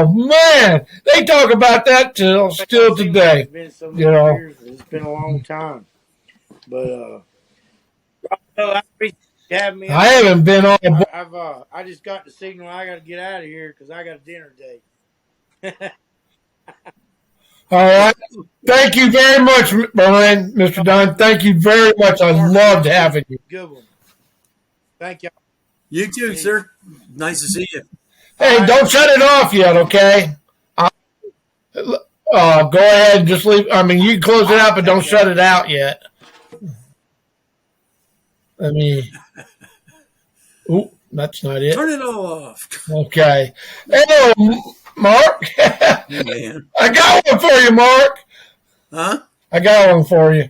Oh man, they talk about that still today. It's been so many years. It's been a long time. But I appreciate you having me. I haven't been on. I just got the signal. I got to get out of here because I got a dinner date. All right. Thank you very much, Brian, Mr. Dunn. Thank you very much. I loved having you. Good one. Thank you. You too, sir. Nice to see you. Hey, don't shut it off yet, okay? Go ahead and just leave. I mean, you can close it out, but don't shut it out yet. Let me. Ooh, that's not it. Turn it all off. Okay. Hello, Mark. Man. I got one for you, Mark. Huh? I got one for you.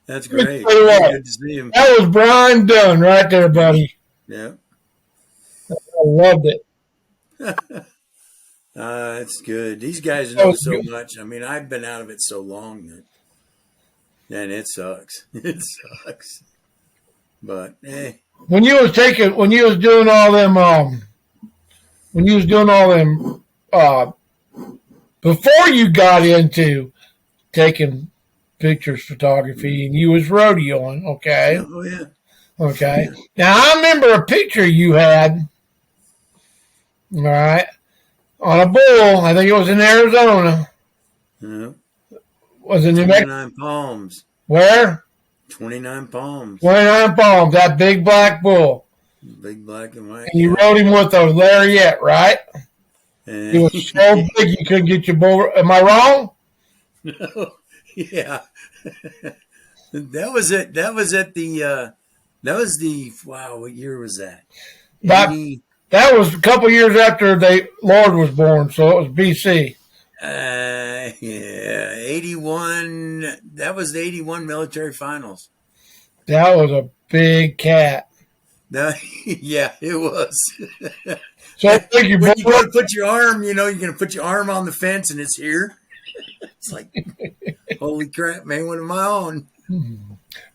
That's great. Good to see him. That was Brian Dunn right there, buddy. Yeah. I loved it. That's good. These guys know so much. I mean, I've been out of it so long that, man, it sucks. It sucks. But hey. When you was doing all them, before you got into taking pictures, photography, and you was rodeoing, okay? Oh yeah. Okay. Yeah. Now I remember a picture you had, all right, on a bull. I think it was in Arizona. Yeah. Was it New Mexico? 29 Palms. Where? 29 Palms. 29 Palms. That big black bull. Big black and white. And you rode him with a lariat, right? He was so big you couldn't get your bull. Am I wrong? No. Yeah. That was it. That was the wow, what year was that? That was a couple years after Lord was born, so it was BC. Yeah, 81. That was the 81 military finals. That was a big cat. Yeah, it was. So I think when you go to put your arm, you're going to put your arm on the fence and it's here. It's like, holy crap, man, what am I on?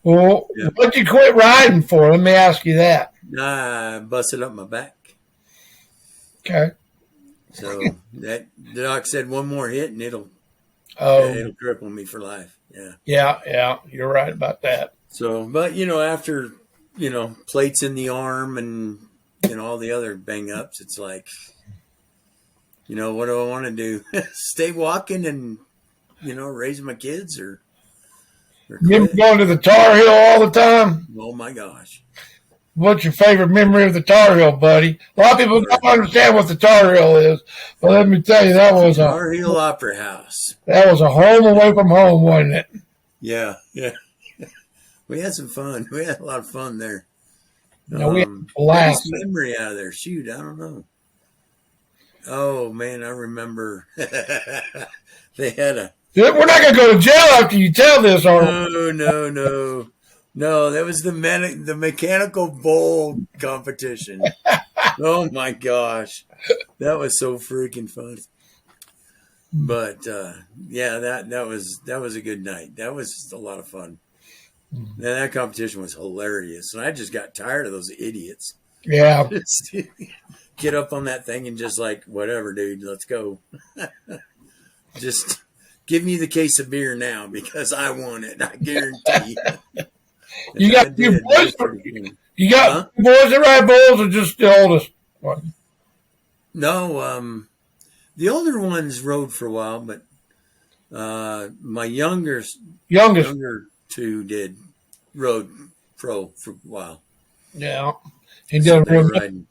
Well, yeah. What'd you quit riding for? Let me ask you that. I busted up my back. Okay. So the doc said one more hit and it'll cripple me for life. Yeah. Yeah, you're right about that. So, but after plates in the arm and all the other bang ups, it's like, what do I want to do? Stay walking and raise my kids or you going to the Tar Heel all the time? Oh my gosh. What's your favorite memory of the Tar Heel, buddy? A lot of people don't understand what the Tar Heel is, but let me tell you, that was Tar Heel Opera House. That was a home away from home, wasn't it? Yeah. We had some fun. We had a lot of fun there. No, we had a blast. Memory out of there. Shoot, I don't know. Oh man, I remember they had a. We're not going to go to jail after you tell this, are we? No. That was the mechanical bull competition. Oh my gosh, that was so freaking fun. But yeah, that was a good night. That was a lot of fun. And that competition was hilarious, and I just got tired of those idiots. Yeah, get up on that thing and just like, whatever, dude, let's go. Just give me the case of beer now because I want it. I guarantee. You got two boys. You got boys that ride bulls, or just the oldest one? No, the older ones rode for a while, but my younger two rode pro for a while. Yeah, he did riding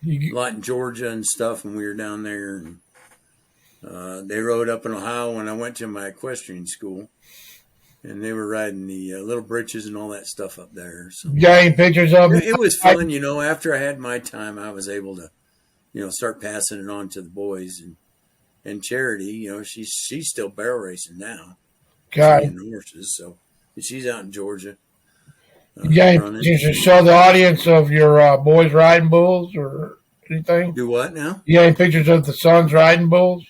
a lot in Georgia and stuff when we were down there. And, they rode up in Ohio when I went to my equestrian school. And they were riding the little britches and all that stuff up there. So you got any pictures of it? It was fun, After I had my time, I was able to, start passing it on to the boys. And Charity, she's still barrel racing now. Okay. The horses, so she's out in Georgia. You got any pictures to show the audience of your boys riding bulls or anything? Do what now? You got any pictures of the sons riding bulls?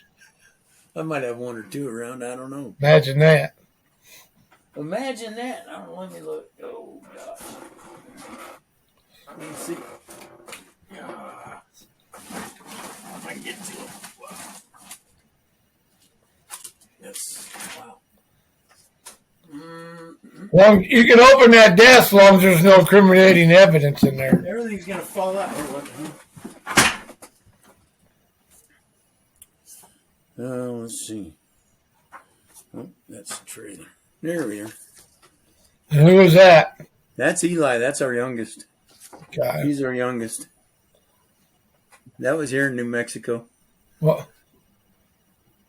I might have one or two around. I don't know. Imagine that. Imagine that. I don't know. Let me look. Oh, gosh. Let me see. can get to them. Wow. Yes. Wow. Well, you can open that desk as long as there's no incriminating evidence in there. Everything's gonna fall out. Let's see. Oh, that's the trailer. There we are. And who was that? That's Eli. That's our youngest. God. He's our youngest. That was here in New Mexico. Well,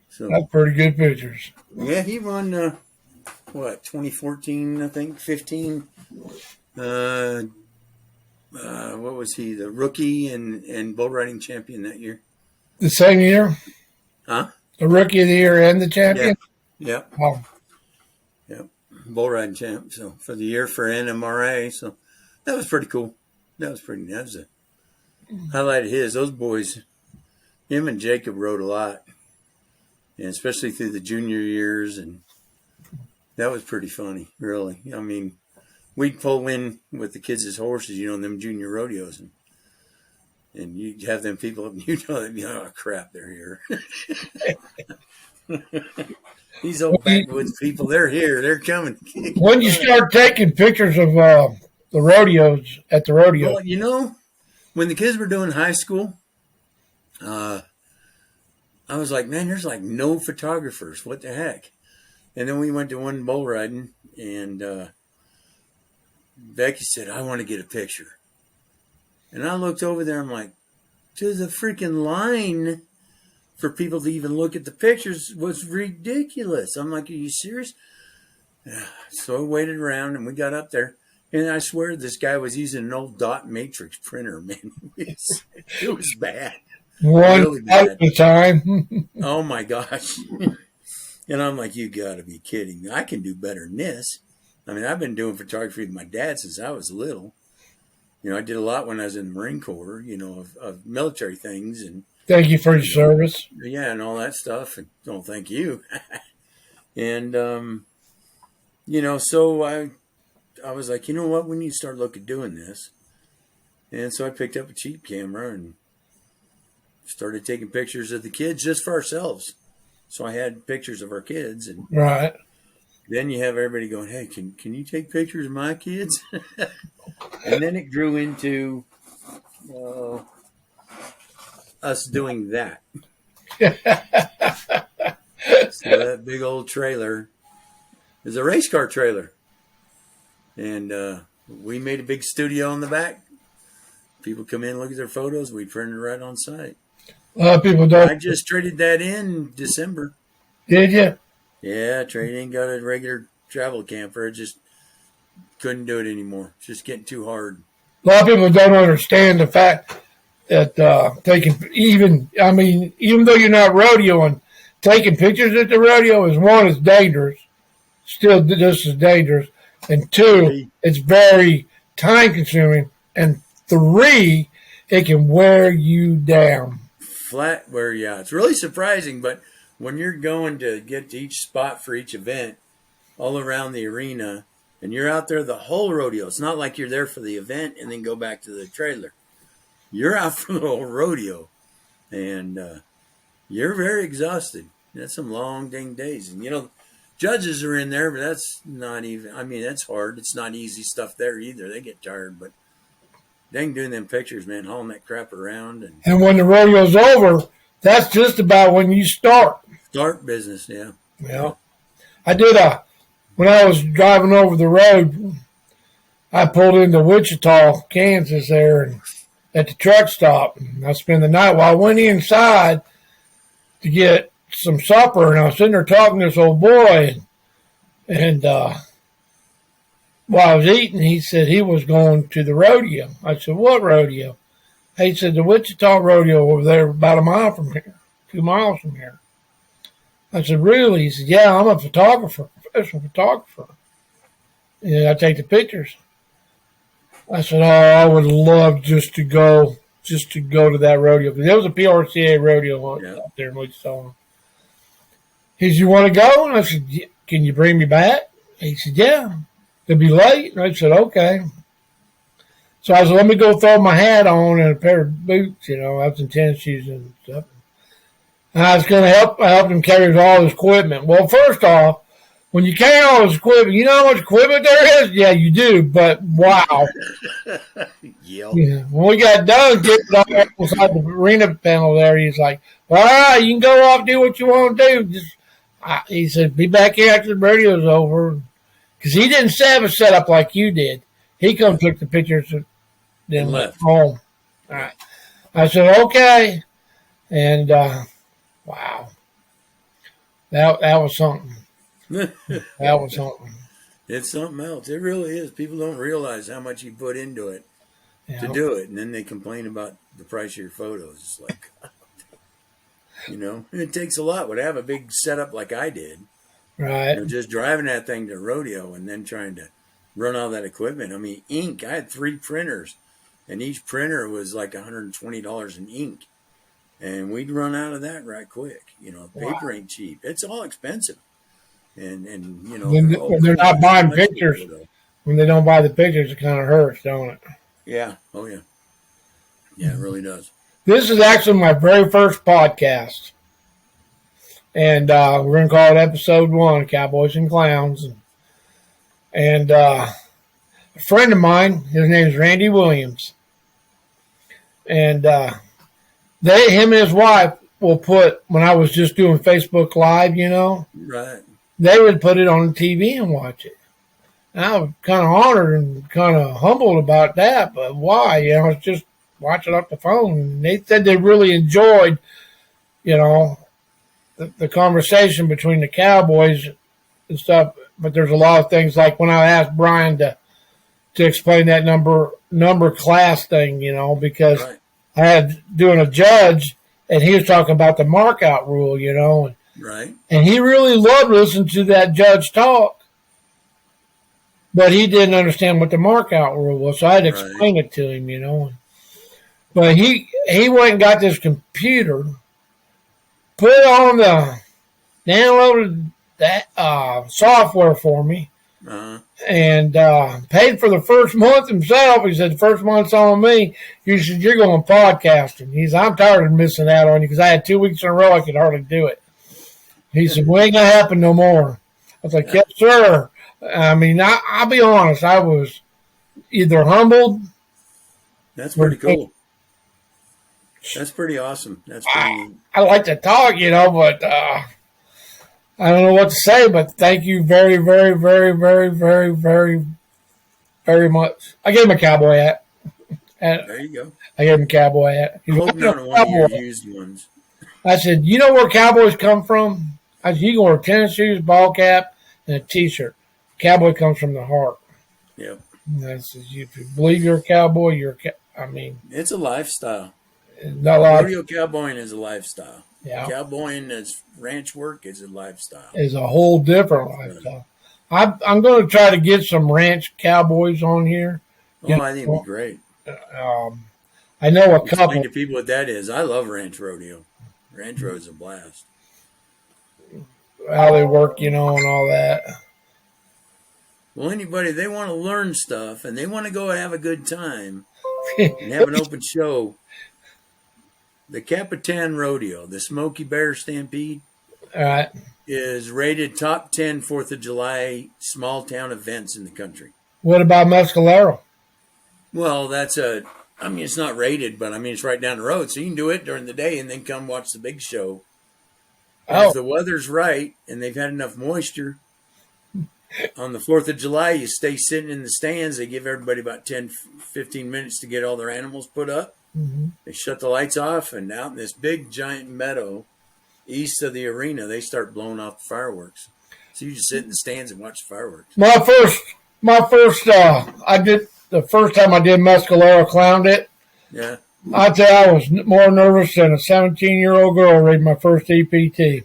So that's pretty good pictures. yeah, he won 2014, I think, 15. What was he? The rookie and bull riding champion that year. The same year? Huh? The rookie of the year and the champion? Yeah. Oh, Yep. Bull riding champ. So for the year for NMRA. So that was pretty cool. That was a highlight of his. Those boys, him and Jacob rode a lot. And especially through the junior years. And that was pretty funny, really. I mean, we'd pull in with the kids as horses, in them junior rodeos. And you'd have them people, they'd be, oh, crap, they're here. These old backwoods people, they're here. They're coming. when did you start taking pictures of the rodeos at the rodeo? Well, when the kids were doing high school, I was like, man, there's like no photographers. What the heck? And then we went to one bull riding, and Becky said, I want to get a picture. And I looked over there, I'm like, there's a freaking line for people to even look at the pictures was ridiculous. I'm like, are you serious? So I waited around, and we got up there. And I swear this guy was using an old dot matrix printer, man. It was bad. One Really at bad. a time. Oh, my gosh. And I'm like, you got to be kidding me. I can do better than this. I mean, I've been doing photography with my dad since I was little. I did a lot when I was in the Marine Corps, of military things. And Thank you for your service. yeah, and all that stuff. And don't thank you. And, so I was like, you know what? We need to start looking at doing this. And so I picked up a cheap camera and started taking pictures of the kids just for ourselves. So I had pictures of our kids. And Right. then you have everybody going, hey, can you take pictures of my kids? And then it grew into us doing that. So that big old trailer is a race car trailer. And we made a big studio in the back. People come in, look at their photos. We print it right on site. A lot of people don't. I just traded that in December. Did you? Yeah, traded in, got a regular travel camper. I just couldn't do it anymore. It's just getting too hard. A lot of people don't understand the fact that even though you're not rodeoing, taking pictures at the rodeo is dangerous, still just as dangerous, and two, it's very time consuming, and three, it can wear you down. Flat where, yeah, it's really surprising, but when you're going to get to each spot for each event all around the arena, and you're out there the whole rodeo, it's not like you're there for the event and then go back to the trailer. You're out for the whole rodeo, and you're very exhausted. That's some long dang days. And, judges are in there, but that's not even, that's hard. It's not easy stuff there either. They get tired, but dang doing them pictures, man, hauling that crap around. And when the rodeo's over, that's just about when you start. Start business, yeah. Yeah. I did when I was driving over the road, I pulled into Wichita, Kansas there, and at the truck stop. And I spent the night. Well, I went inside to get some supper, and I was sitting there talking to this old boy. And while I was eating, he said he was going to the rodeo. I said, what rodeo? He said, the Wichita rodeo over there about a mile from here, 2 miles from here. I said, really? He said, yeah, I'm a photographer, professional photographer. And I take the pictures. I said, oh, I would love just to go to that rodeo. Because there was a PRCA rodeo out there in Wichita. He said, you want to go? And I said, can you bring me back? He said, yeah. It'll be late. And I said, okay. So I said, let me go throw my hat on and a pair of boots, I was in tennis shoes and stuff. And I was going to help him carry all his equipment. Well, first off, when you carry all his equipment, you know how much equipment there is? Yeah, you do, but wow. Yep. Yeah. When we got done getting off beside the arena panel there, he's like, all right, you can go off and do what you want to do. He said, be back here after the radio's over. Because he didn't have a setup like you did. He come took the pictures and then left home. All right. I said, okay. And, wow. That was something. That was something. It's something else. It really is. People don't realize how much you put into it to do it. And then they complain about the price of your photos. It's like, and it takes a lot. Would have a big setup like I did. Right. Just driving that thing to rodeo and then trying to run all that equipment. I mean, ink. I had 3 printers, and each printer was like $120 in ink. And we'd run out of that right quick. Paper ain't cheap. It's all expensive. And when they're not buying pictures, when they don't buy the pictures, it kind of hurts, don't it? Yeah. Oh, yeah. Yeah, it really does. This is actually my very first podcast. And we're going to call it episode 1, Cowboys and Clowns. And a friend of mine, his name is Randy Williams. And him and his wife will put, when I was just doing Facebook Live, Right. They would put it on the TV and watch it. And I was kind of honored and kind of humbled about that. But why? It's just watching off the phone. And they said they really enjoyed, the conversation between the Cowboys and stuff. But there's a lot of things like when I asked Brian to explain that number class thing, because right. I had doing a judge and he was talking about the mark out rule, Right. And he really loved listening to that judge talk. But he didn't understand what the mark out rule was, so I had to explain it to him, But he went and got this computer, put it on downloaded that software for me, and paid for the first month himself. He said, the first month's on me. He said, you're going podcasting. He said, I'm tired of missing out on you because I had 2 weeks in a row I could hardly do it. He said, well, ain't going to happen no more. I was like, yes, sir. I mean, I'll be honest. I was either humbled. That's pretty cool. That's pretty awesome. That's pretty. I like to talk, but I don't know what to say. But thank you very, very, very, very, very, very, very much. I gave him a cowboy hat. There you go. I gave him a cowboy hat. He's holding on to one of your used ones. I said, you know where cowboys come from? I said, you can wear tennis shoes, ball cap, and a T-shirt. Cowboy comes from the heart. Yep. And I said, if you believe you're a cowboy, it's a lifestyle. Rodeo cowboying is a lifestyle. Yeah. Cowboying as ranch work is a lifestyle. Is a whole different lifestyle. I'm going to try to get some ranch cowboys on here. I think it'd be great. I know a couple. Explain to people what that is. I love ranch rodeo. Ranch rodeo is a blast. How they work, and all that. Well, anybody, they want to learn stuff and they want to go and have a good time and have an open show. The Capitan Rodeo, the Smoky Bear Stampede, all right, is rated top 10 4th of July small town events in the country. What about Mescalero? Well, it's not rated, but it's right down the road. So you can do it during the day and then come watch the big show. If the weather's right and they've had enough moisture, on the 4th of July, you stay sitting in the stands. They give everybody about 10, 15 minutes to get all their animals put up. Mm-hmm. They shut the lights off, and out in this big, giant meadow east of the arena, they start blowing off the fireworks. So you just sit in the stands and watch the fireworks. The first time I did Mescalero, clowned it. Yeah. I'd say I was more nervous than a 17-year-old girl reading my first EPT.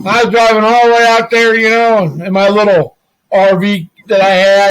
I was driving all the way out there, in my little RV that I had.